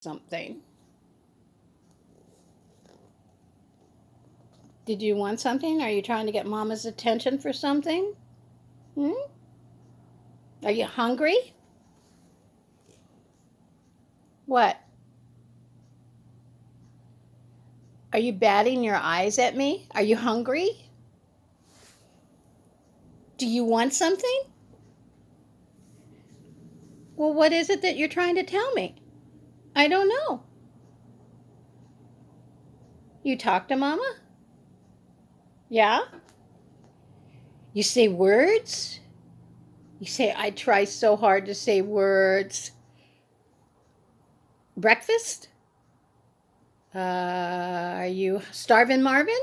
something. Did you want something? Are you trying to get Mama's attention for something? Hmm? Are you hungry? What? Are you batting your eyes at me? Are you hungry? Do you want something? Well, what is it that you're trying to tell me? I don't know. You talk to Mama? Yeah? You say words? You say, I try so hard to say words. Breakfast? Are you starving, Marvin?